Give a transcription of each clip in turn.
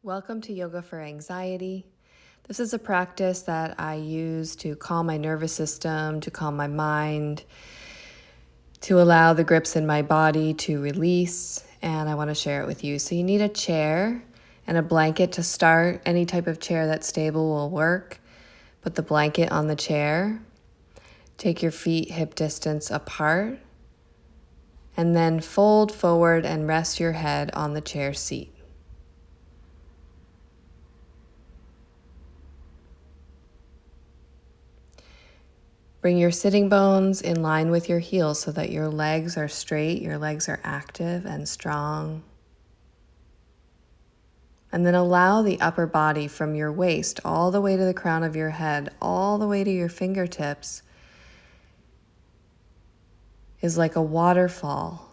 Welcome to Yoga for Anxiety. This is a practice that I use to calm my nervous system, to calm my mind, to allow the grips in my body to release, and I want to share it with you. So you need a chair and a blanket to start. Any type of chair that's stable will work. Put the blanket on the chair. Take your feet hip distance apart, and then fold forward and rest your head on the chair seat. Bring your sitting bones in line with your heels so that your legs are straight, your legs are active and strong. And then allow the upper body from your waist all the way to the crown of your head, all the way to your fingertips, is like a waterfall,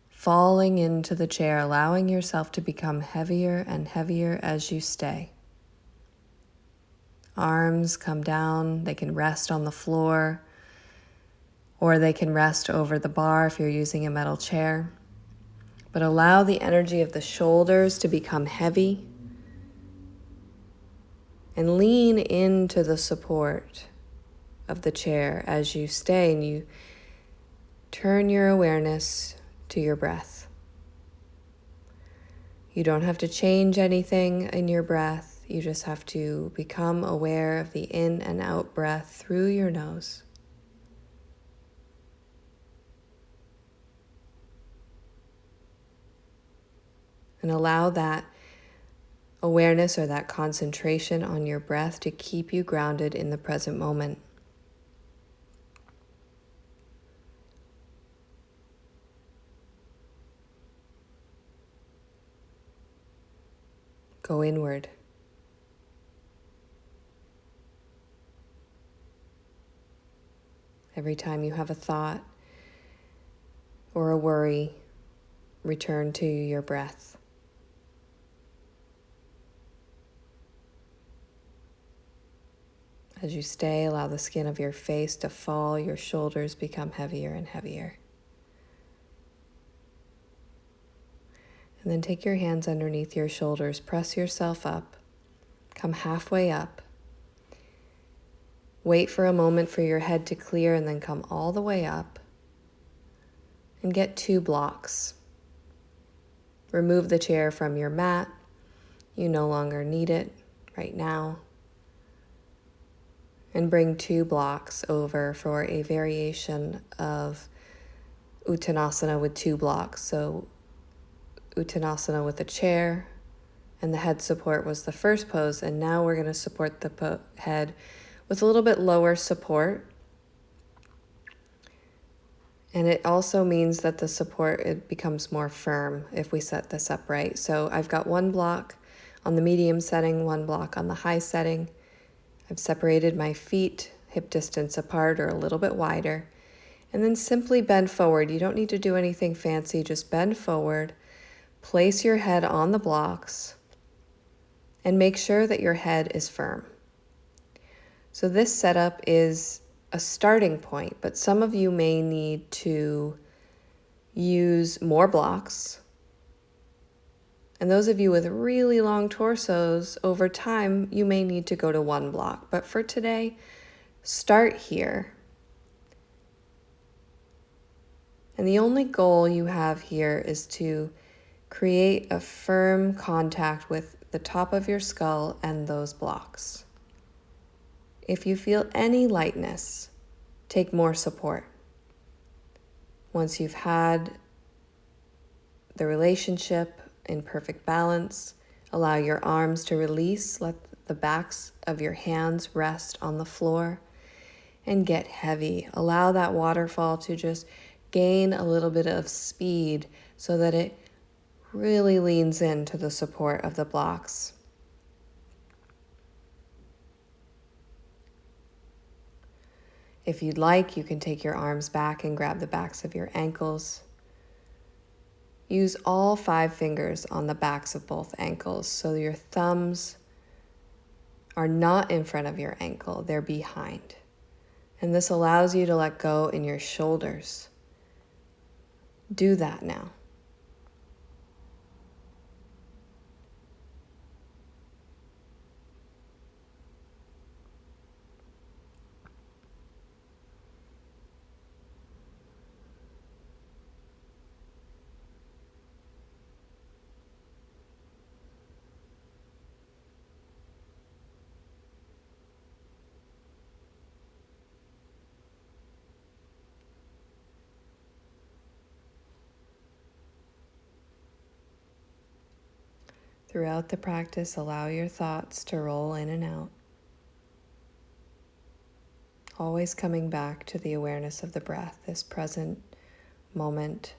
falling into the chair, allowing yourself to become heavier and heavier as you stay. Arms come down, they can rest on the floor, or they can rest over the bar if you're using a metal chair. But allow the energy of the shoulders to become heavy and lean into the support of the chair as you stay, and you turn your awareness to your breath. You don't have to change anything in your breath. You just have to become aware of the in and out breath through your nose. And allow that awareness or that concentration on your breath to keep you grounded in the present moment. Go inward. Every time you have a thought or a worry, return to your breath. As you stay, allow the skin of your face to fall, your shoulders become heavier and heavier. And then take your hands underneath your shoulders, press yourself up, come halfway up. Wait for a moment for your head to clear and then come all the way up and get 2 blocks. Remove the chair from your mat. You no longer need it right now. And bring 2 blocks over for a variation of Uttanasana with 2 blocks. So Uttanasana with a chair, and the head support was the first pose, and now we're going to support the head with a little bit lower support. And it also means that the support, it becomes more firm if we set this up right. So I've got 1 block on the medium setting, 1 block on the high setting. I've separated my feet hip distance apart or a little bit wider. And then simply bend forward. You don't need to do anything fancy, just bend forward. Place your head on the blocks and make sure that your head is firm. So this setup is a starting point, but some of you may need to use more blocks. And those of you with really long torsos, over time, you may need to go to 1 block. But for today, start here. And the only goal you have here is to create a firm contact with the top of your skull and those blocks. If you feel any lightness, take more support. Once you've had the relationship in perfect balance, allow your arms to release, let the backs of your hands rest on the floor, and get heavy. Allow that waterfall to just gain a little bit of speed so that it really leans into the support of the blocks. If you'd like, you can take your arms back and grab the backs of your ankles. Use all 5 fingers on the backs of both ankles so your thumbs are not in front of your ankle, they're behind. And this allows you to let go in your shoulders. Do that now. Throughout the practice, allow your thoughts to roll in and out, always coming back to the awareness of the breath, this present moment.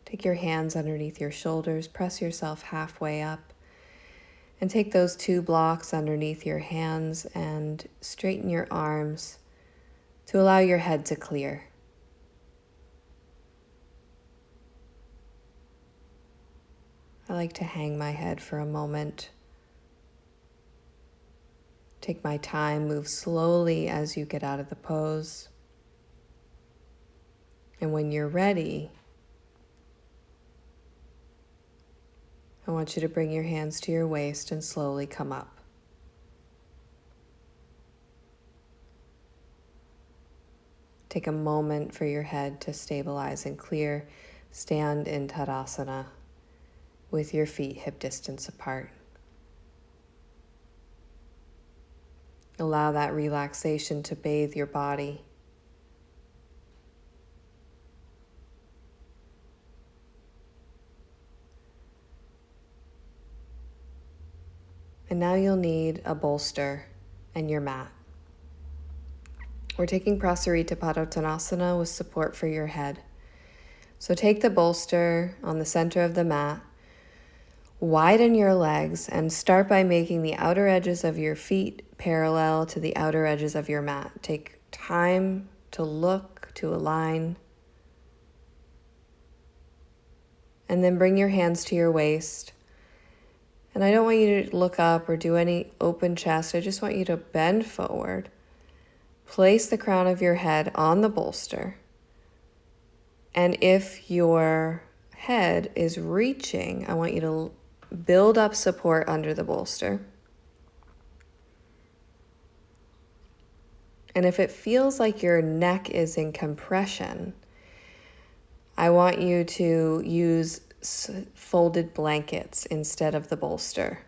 Take your hands underneath your shoulders, press yourself halfway up, and take those 2 blocks underneath your hands and straighten your arms to allow your head to clear. I like to hang my head for a moment. Take my time, move slowly as you get out of the pose. And when you're ready, I want you to bring your hands to your waist and slowly come up. Take a moment for your head to stabilize and clear. Stand in Tadasana with your feet hip distance apart. Allow that relaxation to bathe your body. And now you'll need a bolster and your mat. We're taking Prasarita Tanasana with support for your head. So take the bolster on the center of the mat, widen your legs, and start by making the outer edges of your feet parallel to the outer edges of your mat. Take time to look, to align. And then bring your hands to your waist. And I don't want you to look up or do any open chest. I just want you to bend forward. Place the crown of your head on the bolster. And if your head is reaching, I want you to build up support under the bolster. And if it feels like your neck is in compression, I want you to use folded blankets instead of the bolster,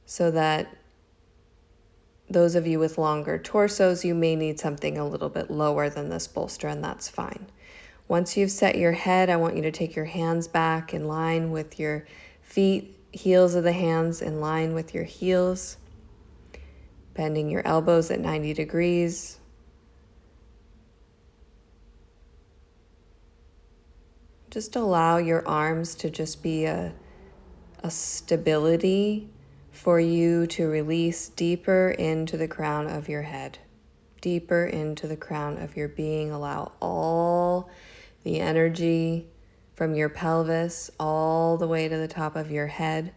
so that those of you with longer torsos, you may need something a little bit lower than this bolster, and that's fine. Once you've set your head, I want you to take your hands back in line with your feet, heels of the hands in line with your heels, bending your elbows at 90 degrees. Just allow your arms to just be a stability for you to release deeper into the crown of your head, deeper into the crown of your being. Allow all the energy from your pelvis all the way to the top of your head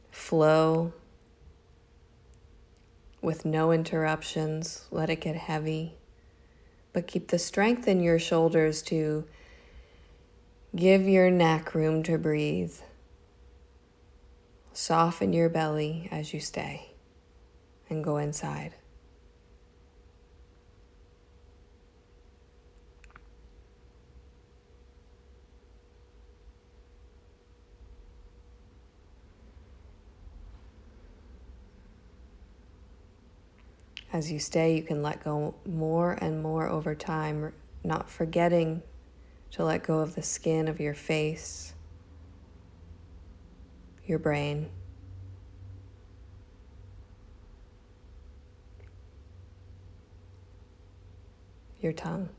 flow with no interruptions. Let it get heavy, but keep the strength in your shoulders to give your neck room to breathe. Soften your belly as you stay and go inside. As you stay, you can let go more and more over time, not forgetting to let go of the skin of your face, your brain, your tongue.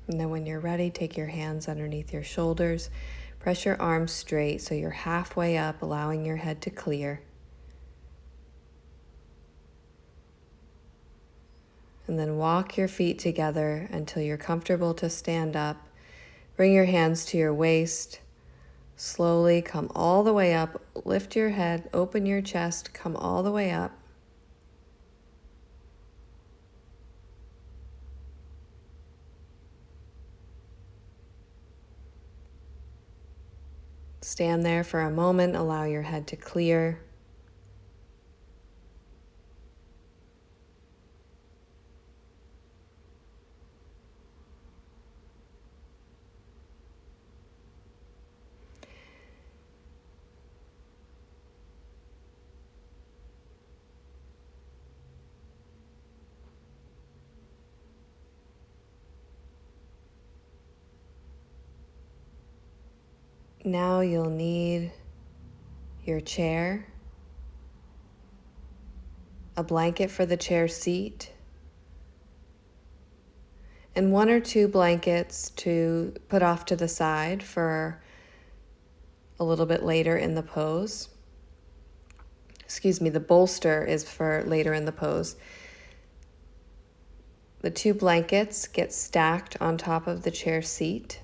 And then when you're ready, take your hands underneath your shoulders, press your arms straight so you're halfway up, allowing your head to clear. And then walk your feet together until you're comfortable to stand up. Bring your hands to your waist. Slowly come all the way up. Lift your head, open your chest, come all the way up. Stand there for a moment, allow your head to clear. Now you'll need your chair, a blanket for the chair seat, and 1 or 2 blankets to put off to the side for a little bit later in the pose. The bolster is for later in the pose. The 2 blankets get stacked on top of the chair seat.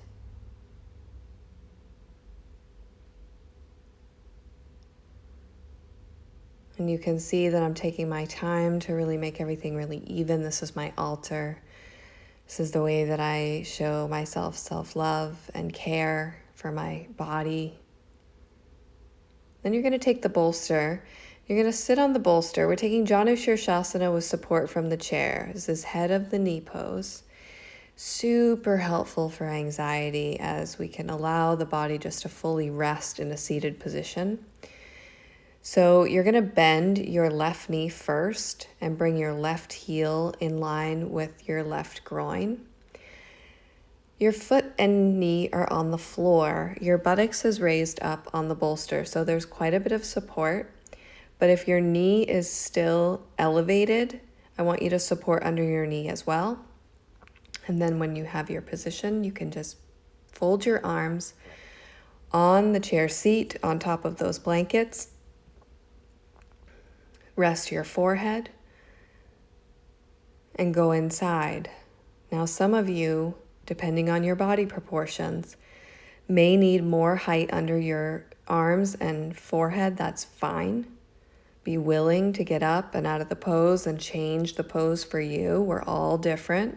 And you can see that I'm taking my time to really make everything really even. This is my altar. This is the way that I show myself self-love and care for my body. Then you're going to take the bolster. You're going to sit on the bolster. We're taking Janus Asana with support from the chair. This is head of the knee pose. Super helpful for anxiety as we can allow the body just to fully rest in a seated position. So you're going to bend your left knee first and bring your left heel in line with your left groin. Your foot and knee are on the floor. Your buttocks is raised up on the bolster, so there's quite a bit of support. But if your knee is still elevated, I want you to support under your knee as well. And then when you have your position, you can just fold your arms on the chair seat on top of those blankets. Rest your forehead and go inside. Now, some of you, depending on your body proportions, may need more height under your arms and forehead. That's fine. Be willing to get up and out of the pose and change the pose for you. We're all different.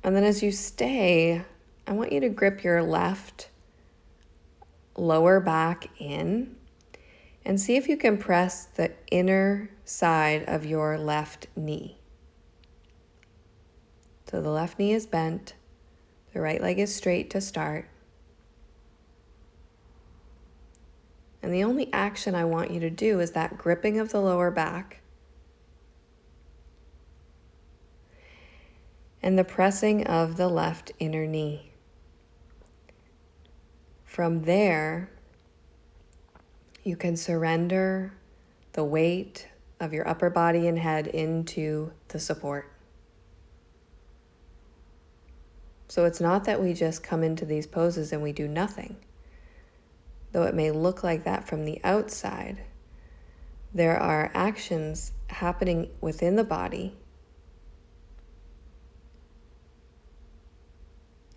And then as you stay, I want you to grip your left lower back in and see if you can press the inner side of your left knee. So the left knee is bent, the right leg is straight to start. And the only action I want you to do is that gripping of the lower back and the pressing of the left inner knee. From there, you can surrender the weight of your upper body and head into the support. So it's not that we just come into these poses and we do nothing. Though it may look like that from the outside, there are actions happening within the body.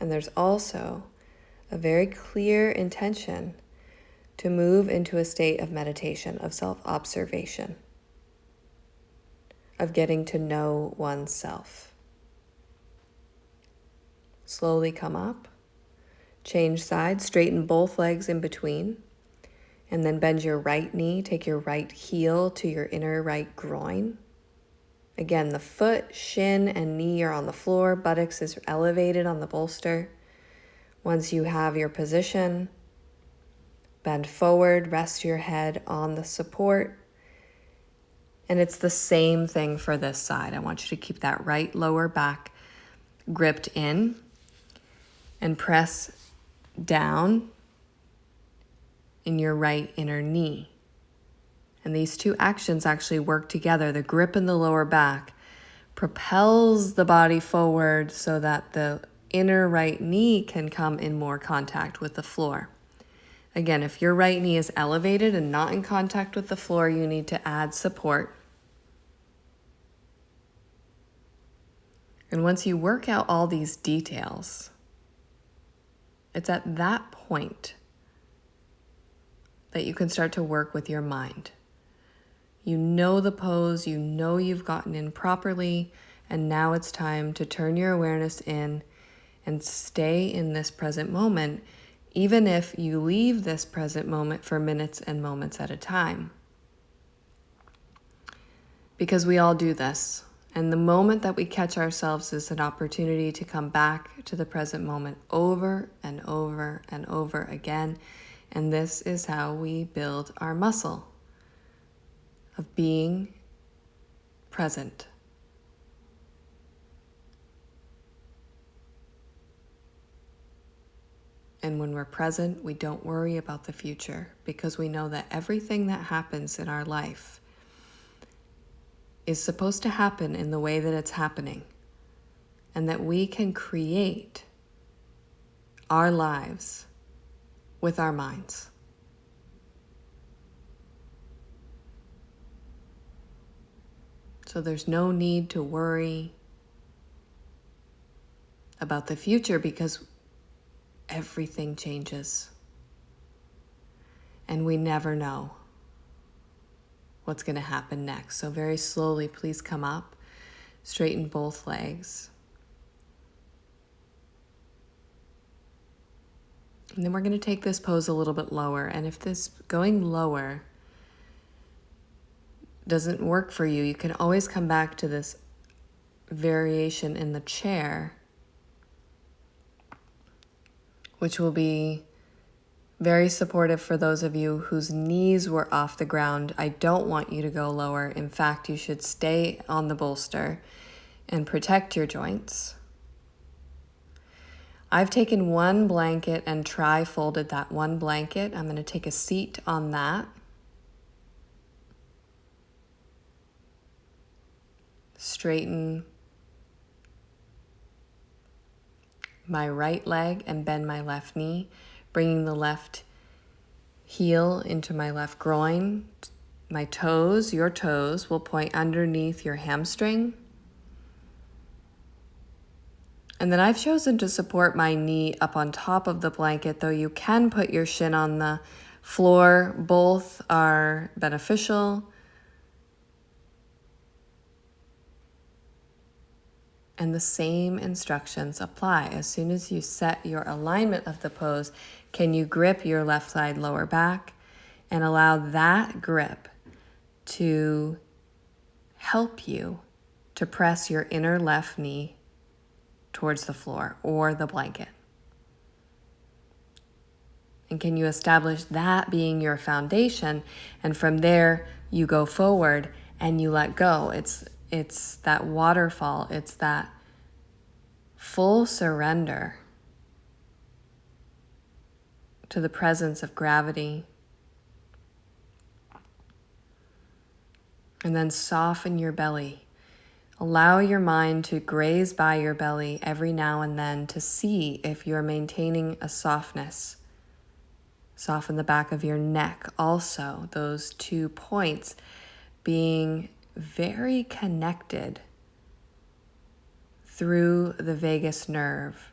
And there's also a very clear intention to move into a state of meditation, of self-observation, of getting to know oneself. Slowly come up, change sides, straighten both legs in between, and then bend your right knee, take your right heel to your inner right groin. Again, the foot, shin, and knee are on the floor, buttocks is elevated on the bolster. Once you have your position, bend forward, rest your head on the support. And it's the same thing for this side. I want you to keep that right lower back gripped in and press down in your right inner knee. And these two actions actually work together. The grip in the lower back propels the body forward so that the inner right knee can come in more contact with the floor. Again, if your right knee is elevated and not in contact with the floor, you need to add support. And once you work out all these details, it's at that point that you can start to work with your mind. You know the pose, you know you've gotten in properly, and now it's time to turn your awareness in and stay in this present moment, even if you leave this present moment for minutes and moments at a time. Because we all do this. And the moment that we catch ourselves is an opportunity to come back to the present moment over and over and over again. And this is how we build our muscle of being present. And when we're present, we don't worry about the future because we know that everything that happens in our life is supposed to happen in the way that it's happening, and that we can create our lives with our minds. So there's no need to worry about the future because everything changes. And we never know what's going to happen next. So very slowly, please come up, straighten both legs. And then we're going to take this pose a little bit lower. And if this going lower doesn't work for you, you can always come back to this variation in the chair, which will be very supportive for those of you whose knees were off the ground. I don't want you to go lower. In fact, you should stay on the bolster and protect your joints. I've taken one blanket and tri-folded that one blanket. I'm going to take a seat on that. Straighten my right leg and bend my left knee, bringing the left heel into my left groin. My toes, your toes, will point underneath your hamstring. And then I've chosen to support my knee up on top of the blanket, though you can put your shin on the floor. Both are beneficial. And the same instructions apply. As soon as you set your alignment of the pose, can you grip your left side lower back and allow that grip to help you to press your inner left knee towards the floor or the blanket? And can you establish that being your foundation? And from there, you go forward and you let go. It's that waterfall. It's that full surrender to the presence of gravity. And then soften your belly. Allow your mind to graze by your belly every now and then to see if you're maintaining a softness. Soften the back of your neck also, those 2 points being very connected through the vagus nerve.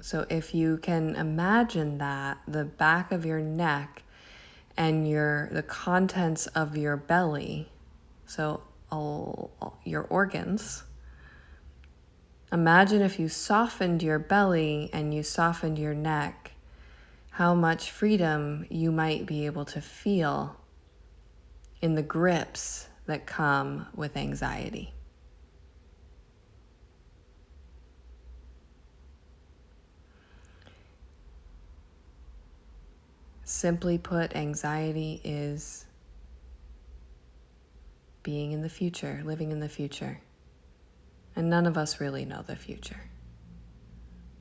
So if you can imagine that, the back of your neck and the contents of your belly, so all your organs, imagine if you softened your belly and you softened your neck, how much freedom you might be able to feel in the grips that come with anxiety. Simply put, anxiety is being in the future, living in the future. And none of us really know the future.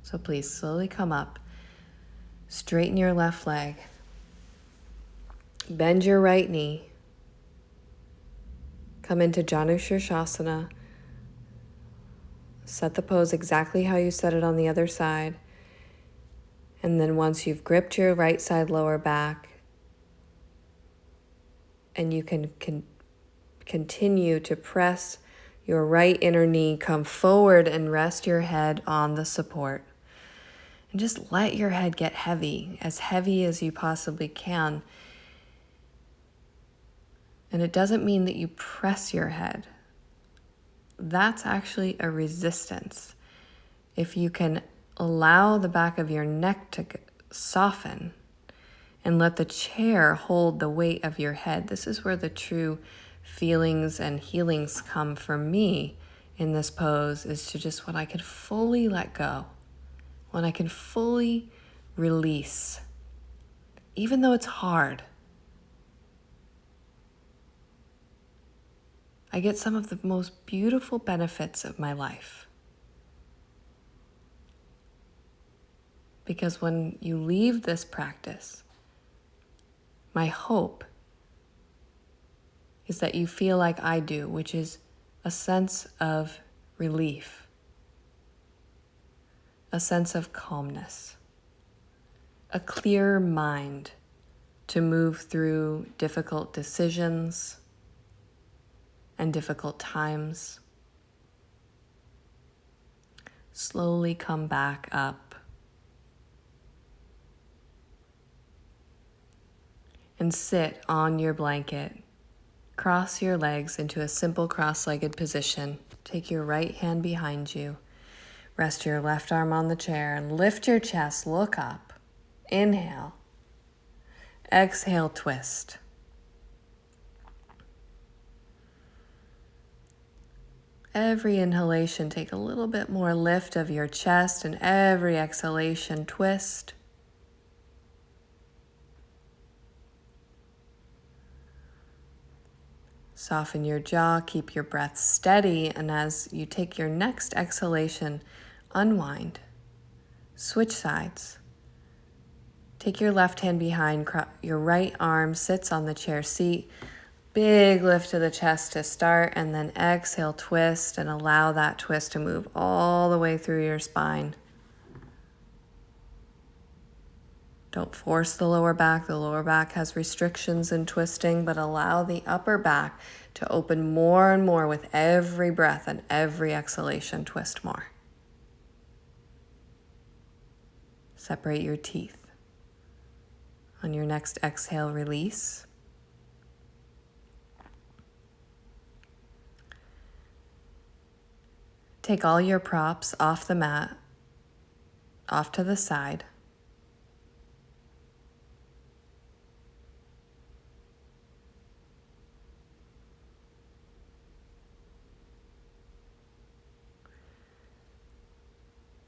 So please slowly come up, straighten your left leg, bend your right knee, come into Janus Asana, set the pose exactly how you set it on the other side. And then once you've gripped your right side lower back, and you can continue to press your right inner knee, come forward and rest your head on the support. And just let your head get heavy as you possibly can. And it doesn't mean that you press your head. that's actually a resistance. If you can allow the back of your neck to soften and let the chair hold the weight of your head, this is where the true feelings and healings come for me in this pose, is to just when I can fully let go, when I can fully release, even though it's hard, I get some of the most beautiful benefits of my life. Because when you leave this practice, my hope is that you feel like I do, which is a sense of relief, a sense of calmness, a clearer mind to move through difficult decisions and difficult times. Slowly come back up and sit on your blanket. Cross your legs into a simple cross-legged position. Take your right hand behind you. Rest your left arm on the chair and lift your chest. Look up. Inhale. Exhale, twist. Every inhalation, take a little bit more lift of your chest, and every exhalation, twist. Soften your jaw, keep your breath steady, and as you take your next exhalation, unwind. Switch sides. Take your left hand behind, your right arm sits on the chair seat. Big lift to the chest to start, and then exhale, twist, and allow that twist to move all the way through your spine. Don't force the lower back. The lower back has restrictions in twisting, but allow the upper back to open more and more with every breath, and every exhalation, twist more. Separate your teeth. On your next exhale, release. Take all your props off the mat, off to the side.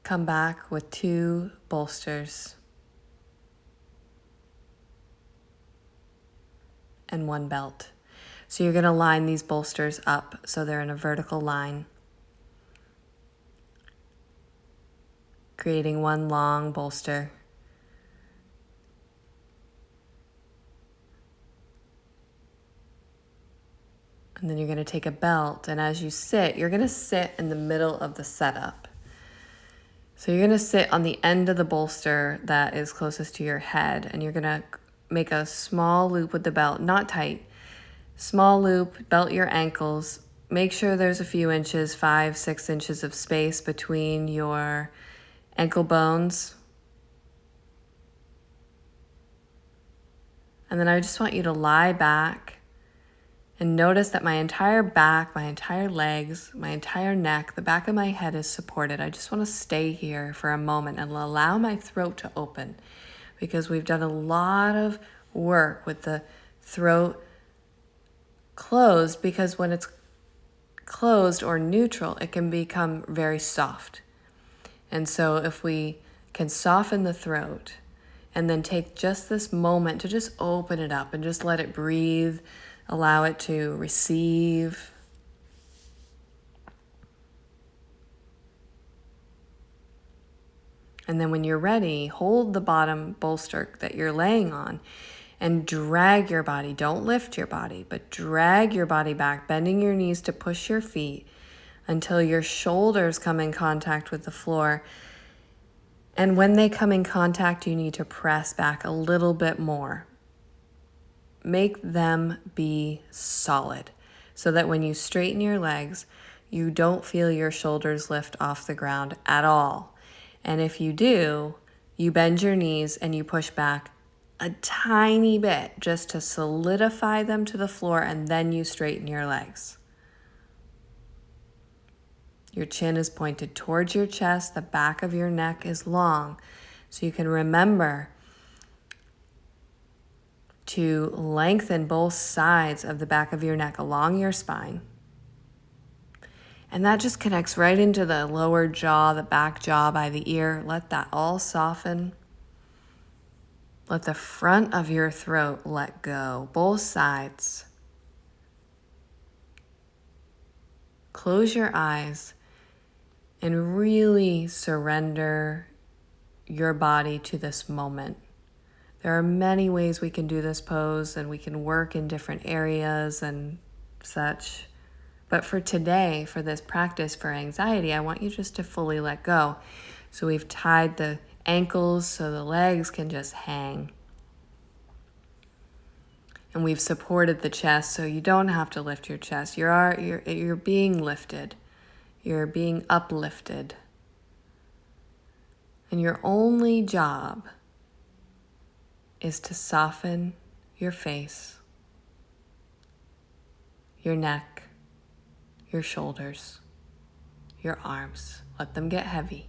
Come back with 2 bolsters and 1 belt. So you're going to line these bolsters up so they're in a vertical line, creating 1 long bolster. And then you're going to take a belt, and as you sit, you're going to sit in the middle of the setup. So you're going to sit on the end of the bolster that is closest to your head, and you're going to make a small loop with the belt, not tight. Small loop, belt your ankles. Make sure there's a few inches, 5-6 inches of space between your ankle bones. And then I just want you to lie back and notice that my entire back, my entire legs, my entire neck, the back of my head is supported. I just want to stay here for a moment and allow my throat to open, because we've done a lot of work with the throat closed, because when it's closed or neutral, it can become very soft. And so if we can soften the throat and then take just this moment to just open it up and just let it breathe, allow it to receive. And then when you're ready, hold the bottom bolster that you're laying on and drag your body. Don't lift your body, but drag your body back, bending your knees to push your feet until your shoulders come in contact with the floor. And when they come in contact, you need to press back a little bit more. Make them be solid so that when you straighten your legs, you don't feel your shoulders lift off the ground at all. And if you do, you bend your knees and you push back a tiny bit just to solidify them to the floor, and then you straighten your legs. Your chin is pointed towards your chest. The back of your neck is long. So you can remember to lengthen both sides of the back of your neck along your spine. And that just connects right into the lower jaw, the back jaw by the ear. Let that all soften. Let the front of your throat let go, both sides. Close your eyes and really surrender your body to this moment. There are many ways we can do this pose, and we can work in different areas and such. But for today, for this practice for anxiety, I want you just to fully let go. So we've tied the ankles so the legs can just hang. And we've supported the chest so you don't have to lift your chest. You're being lifted. You're being uplifted. And your only job is to soften your face, your neck, your shoulders, your arms. Let them get heavy.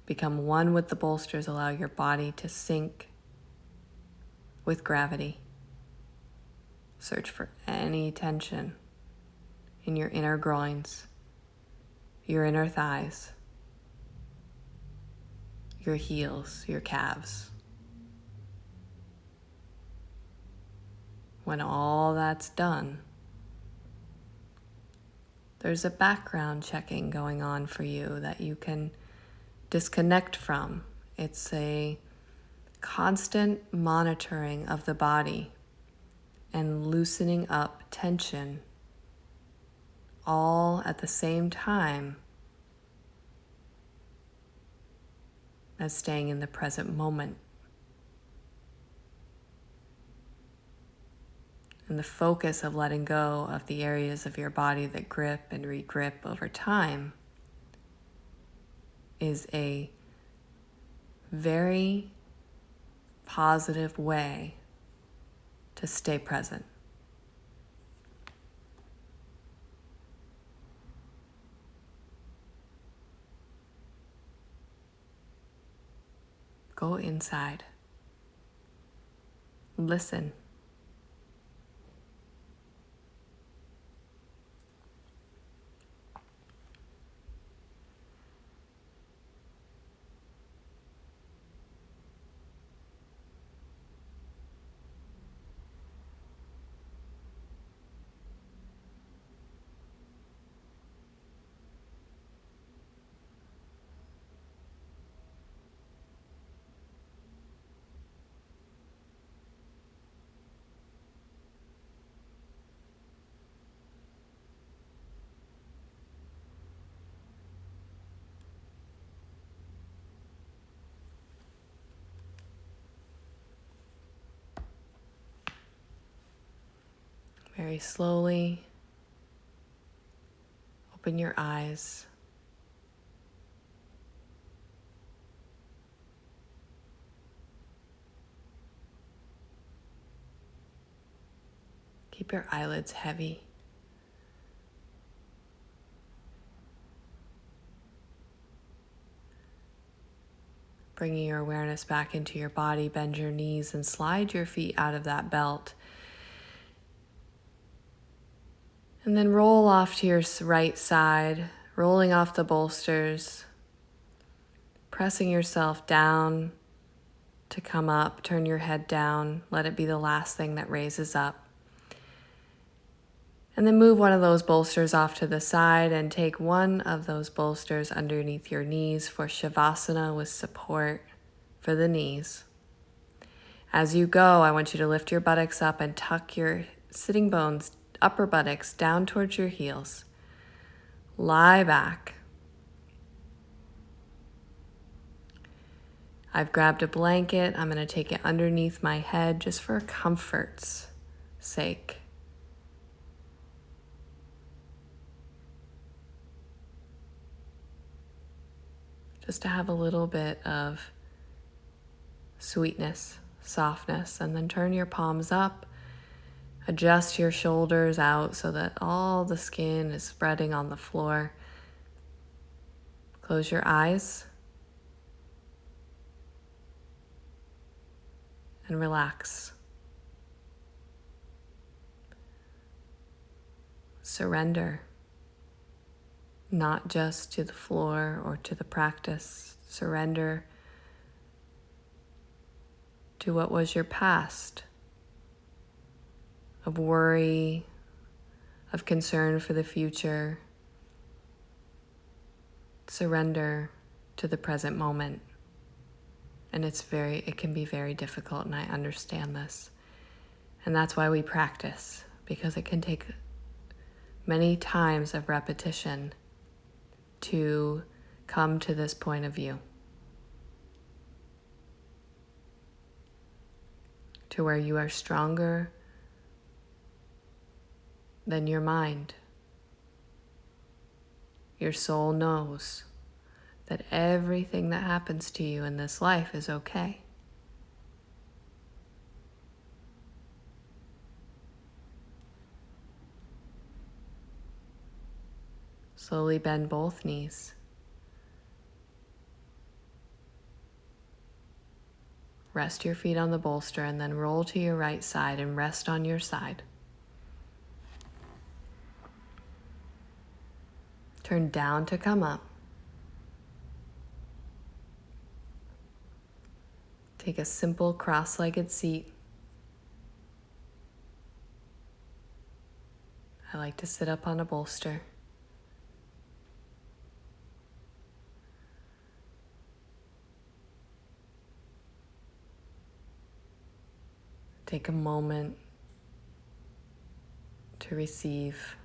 Become one with the bolsters. Allow your body to sink with gravity. Search for any tension in your inner groins, your inner thighs, your heels, your calves. When all that's done, there's a background checking going on for you that you can disconnect from. It's a constant monitoring of the body and loosening up tension, all at the same time as staying in the present moment. And the focus of letting go of the areas of your body that grip and re-grip over time is a very positive way to stay present. Go inside. Listen. Very slowly, open your eyes. Keep your eyelids heavy. Bringing your awareness back into your body, bend your knees and slide your feet out of that belt. And then roll off to your right side, rolling off the bolsters, pressing yourself down to come up. Turn your head down. Let it be the last thing that raises up. And then move one of those bolsters off to the side and take one of those bolsters underneath your knees for Shavasana with support for the knees. As you go, I want you to lift your buttocks up and tuck your sitting bones, upper buttocks down towards your heels. Lie back. I've grabbed a blanket. I'm going to take it underneath my head just for comfort's sake. Just to have a little bit of sweetness, softness, and then turn your palms up. Adjust your shoulders out so that all the skin is spreading on the floor. Close your eyes and relax. Surrender, not just to the floor or to the practice. Surrender to what was your past of worry, of concern for the future. Surrender to the present moment. And it can be very difficult, and I understand this. And that's why we practice, because it can take many times of repetition to come to this point of view, to where you are stronger than your mind. Your soul knows that everything that happens to you in this life is okay. Slowly bend both knees. Rest your feet on the bolster and then roll to your right side and rest on your side. Turn down to come up. Take a simple cross-legged seat. I like to sit up on a bolster. Take a moment to receive.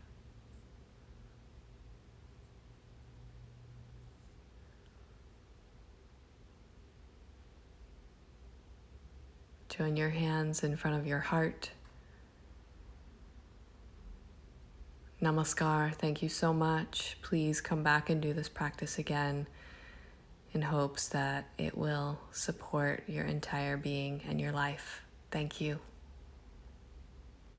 Join your hands in front of your heart. Namaskar, thank you so much. Please come back and do this practice again in hopes that it will support your entire being and your life. Thank you.